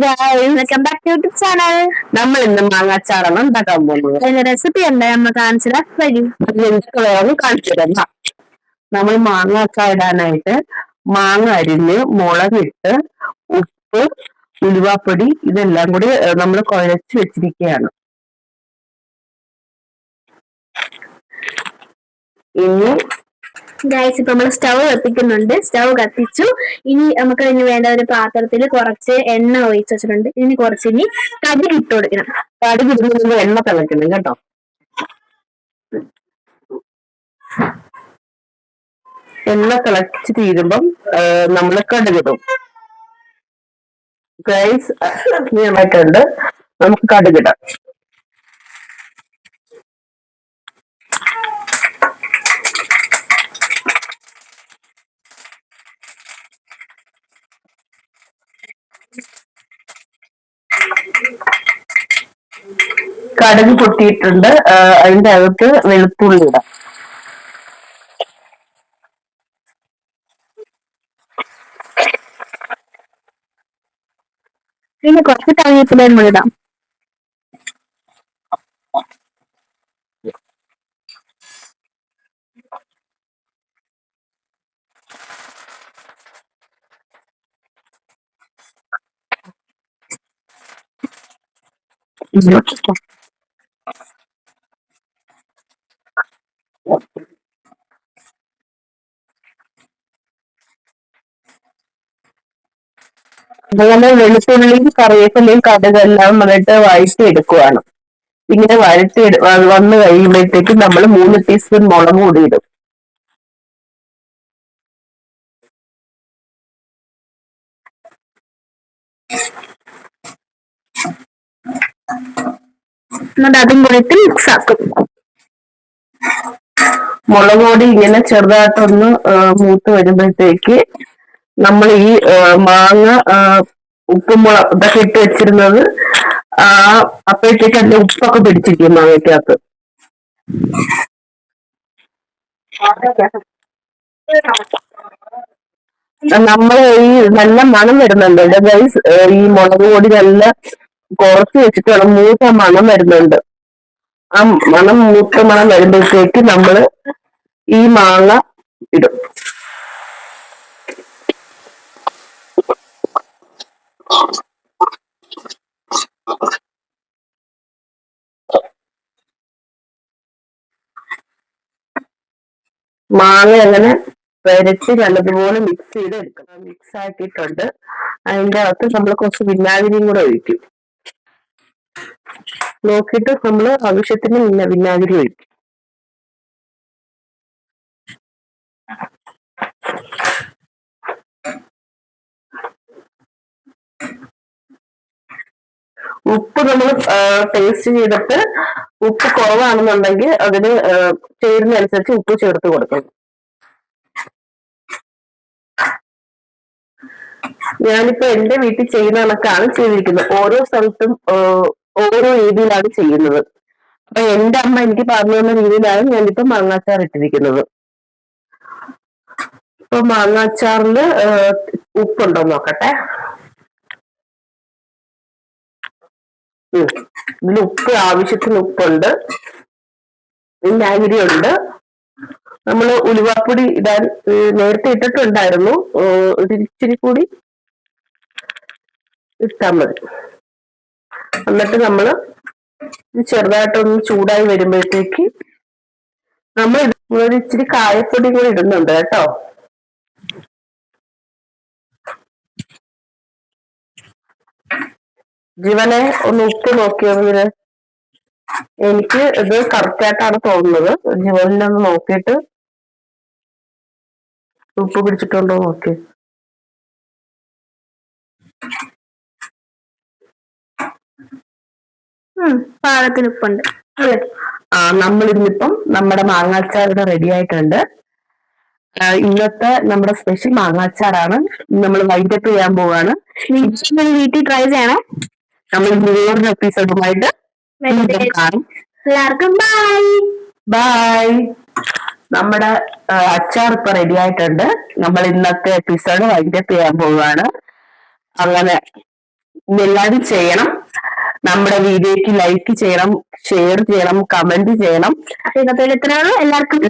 Welcome back to YouTube channel. നമ്മൾ ഇന്ന് മാങ്ങാച്ചാറാണ് ഉണ്ടാക്കാൻ പോകുന്നത്. അതിന്റെ റെസിപ്പി എന്താ നമ്മൾ കാണിച്ചത് വരും. എന്തൊക്കെ കാണിച്ചു തരാം. നമ്മൾ മാങ്ങ അച്ചാറിടാനായിട്ട് മാങ്ങ അരിഞ്ഞ് മുളകിട്ട് ഉപ്പ് ഉലുവാപ്പൊടി ഇതെല്ലാം കൂടി നമ്മൾ കുഴച്ച് വെച്ചിരിക്കുകയാണ്. ഇനി ഗൈസ് ഇപ്പൊ നമ്മൾ സ്റ്റൗ കത്തിക്കുന്നുണ്ട്. സ്റ്റൗ കത്തിച്ചു. ഇനി നമുക്ക് ഇതിന് വേണ്ട ഒരു പാത്രത്തിൽ കുറച്ച് എണ്ണ ഒഴിച്ച് വെച്ചിട്ടുണ്ട്. ഇനി കുറച്ച് കടുക് ഇട്ട് കൊടുക്കണം. കടുക് ഇടുന്നത് എണ്ണ തിളയ്ക്കണം കേട്ടോ. എണ്ണ തിളച്ച് തീരുമ്പം നമ്മൾ കടുകിടും. ഗൈസ് ഇറക്കിയിട്ടുണ്ട്. നമുക്ക് കടുകിടാം. കടുക് പൊട്ടിയിട്ടുണ്ട്. അതിന്റെ അകത്ത് വെളുത്തുള്ളി ഇടാം. പിന്നെ കുറച്ച് കറിവേപ്പിലയും കൂടി ഇടാം. അതുപോലെ വെളുത്തുള്ളിയും കറിവേപ്പിലയും കടുകെല്ലാം വന്നിട്ട് വഴറ്റി എടുക്കുവാണ്. ഇങ്ങനെ വഴറ്റി വന്ന് കഴിയുമ്പോഴത്തേക്കും നമ്മൾ 3 ടീസ്പൂൺ മുളക് പൊടി ഇടും. എന്നിട്ട് അതും കൂടിയിട്ട് മിക്സ് ആക്കും. മുളക് പൊടി ഇങ്ങനെ ചെറുതായിട്ടൊന്ന് മൂത്ത് വരുമ്പോഴത്തേക്ക് നമ്മൾ ഈ മാങ്ങ ഉപ്പുമുളക് ഇതൊക്കെ ഇട്ട് വെച്ചിരുന്നത് അപ്പോഴത്തേക്ക് അതിന്റെ ഉപ്പൊക്കെ പിടിച്ചിരിക്കും മാങ്ങയ്ക്കകത്ത്. നമ്മൾ ഈ നല്ല മണം വരുന്നുണ്ട് ഗൈസ്. ഈ മുളക് പൊടി നല്ല കുറച്ച് വെച്ചിട്ട് വേണം. മൂത്ത മണം വരുന്നുണ്ട്. ആ മൂത്ത മണം വരുമ്പോഴത്തേക്ക് നമ്മൾ ഈ മാങ്ങ ഇടും. മാങ്ങ അങ്ങനെ വരച്ച് നല്ലതുപോലെ മിക്സ് ചെയ്ത് എടുക്കണം. മിക്സ് ആക്കിയിട്ടുണ്ട്. അതിന്റെ അകത്ത് നമ്മൾ കുറച്ച് വിനാഗിരിയും കൂടെ ഒഴിക്കും. നോക്കിയിട്ട് നമ്മൾ ആവശ്യത്തിന് വിനാഗിരി ഒഴിക്കും. ഉപ്പ് നമ്മൾ ടേസ്റ്റ് ചെയ്തിട്ട് ഉപ്പ് കുറവാണെന്നുണ്ടെങ്കിൽ അതിന് ചേരുന്നതനുസരിച്ച് ഉപ്പ് ചേർത്ത് കൊടുക്കണം. ഞാനിപ്പോ എന്റെ വീട്ടിൽ ചെയ്യുന്ന കണക്കാണ് ചെയ്തിരിക്കുന്നത്. ഓരോ സ്ഥലത്തും ഓരോ രീതിയിലാണ് ചെയ്യുന്നത്. അപ്പൊ എന്റെ അമ്മ എനിക്ക് പറഞ്ഞു തന്ന രീതിയിലാണ് ഞാനിപ്പോ മാങ്ങാച്ചാർ ഇട്ടിരിക്കുന്നത്. ഇപ്പൊ മാങ്ങാച്ചാറില് ഉപ്പുണ്ടോ നോക്കട്ടെ. ഇതിൽ ഉപ്പ് ആവശ്യത്തിന് ഉപ്പുണ്ട്. വിനാഗിരി ഉണ്ട്. നമ്മൾ ഉലുവാപ്പൊടി ഇടാൻ നേരത്തെ ഇട്ടിട്ടുണ്ടായിരുന്നു. ഇച്ചിരി കൂടി ഇട്ടാൽ മതി. എന്നിട്ട് നമ്മൾ ചെറുതായിട്ടൊന്ന് ചൂടായി വരുമ്പോഴത്തേക്ക് നമ്മൾ ഇച്ചിരി കായപ്പൊടി കൂടി ഇടുന്നുണ്ട് കേട്ടോ. ജീവനെ ഒന്ന് ഉപ്പ് നോക്കിയതിന് എനിക്ക് ഇത് കറക്റ്റായിട്ടാണ് തോന്നുന്നത്. ജീവനൊന്ന് നോക്കിയിട്ട് ഉപ്പ് പിടിച്ചിട്ടുണ്ടോ നോക്കി. പാകത്തിന് ഉപ്പുണ്ട്. നമ്മളിന്നിപ്പം നമ്മുടെ മാങ്ങാച്ചാറിന് റെഡി ആയിട്ടുണ്ട്. ഇന്നത്തെ നമ്മുടെ സ്പെഷ്യൽ മാങ്ങാച്ചാറാണ്. നമ്മൾ വൈൻഡപ്പ് ചെയ്യാൻ പോവാണ്. വീട്ടിൽ ട്രൈ ചെയ്യണേ. നമ്മൾ വേറൊരു എപ്പിസോഡുമായിട്ട് കാണും. എല്ലാവർക്കും ബൈ ബൈ. നമ്മുടെ അച്ചാർ ഇപ്പൊ റെഡി ആയിട്ടുണ്ട്. നമ്മൾ ഇന്നത്തെ എപ്പിസോഡ് വൈൻഡപ്പ് ചെയ്യാൻ പോവുകയാണ്. അങ്ങനെ എല്ലാവരും ചെയ്യണം. നമ്മുടെ വീഡിയോയ്ക്ക് ലൈക്ക് ചെയ്യണം, ഷെയർ ചെയ്യണം, കമന്റ് ചെയ്യണം. അപ്പൊ ഇന്നത്തെ എത്രയാണോ എല്ലാവർക്കും